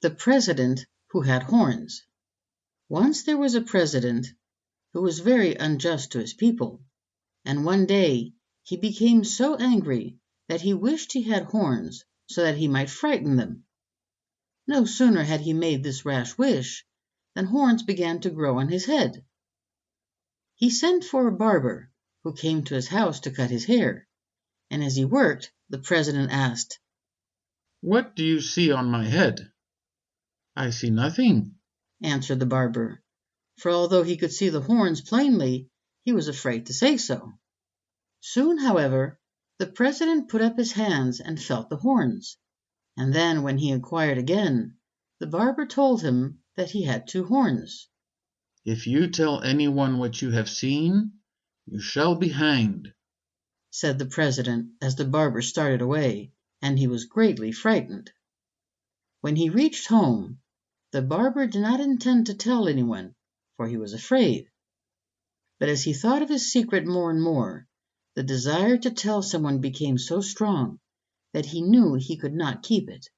The President Who Had Horns. Once there was a president who was very unjust to his people, and one day he became so angry that he wished he had horns so that he might frighten them. No sooner had he made this rash wish than horns began to grow on his head. He sent for a barber, who came to his house to cut his hair, and as he worked, the president asked, "What do you see on my head?" "I see nothing," answered the barber, for although he could see the horns plainly, he was afraid to say so. Soon, however, the president put up his hands and felt the horns, and then, when he inquired again, the barber told him that he had 2 horns. "If you tell anyone what you have seen, you shall be hanged," said the president as the barber started away, and he was greatly frightened. When he reached home, the barber did not intend to tell anyone, for he was afraid. But as he thought of his secret more and more, the desire to tell someone became so strong that he knew he could not keep it.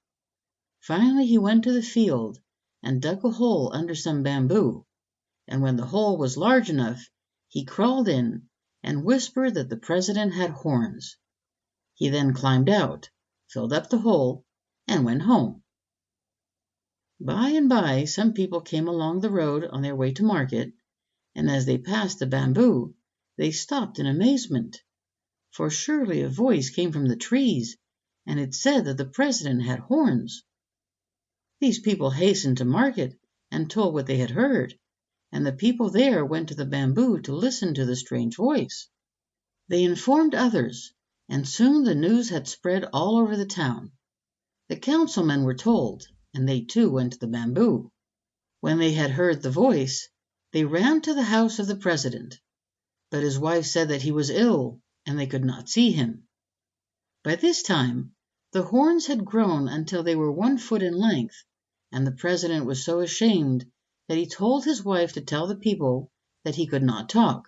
Finally he went to the field and dug a hole under some bamboo, and when the hole was large enough, he crawled in and whispered that the president had horns. He then climbed out, filled up the hole, and went home. By and by some people came along the road on their way to market, and as they passed the bamboo, they stopped in amazement, for surely a voice came from the trees, and it said that the president had horns. These people hastened to market and told what they had heard, and the people there went to the bamboo to listen to the strange voice. They informed others, and soon the news had spread all over the town. The councilmen were told, and they too went to the bamboo. When they had heard the voice, they ran to the house of the president, but his wife said that he was ill, and they could not see him. By this time, the horns had grown until they were 1 foot in length, and the president was so ashamed that he told his wife to tell the people that he could not talk.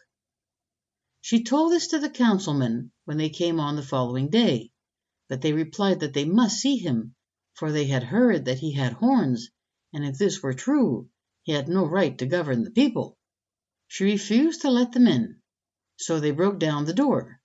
She told this to the councilmen when they came on the following day, but they replied that they must see him, for they had heard that he had horns, and if this were true, he had no right to govern the people. She refused to let them in, so they broke down the door.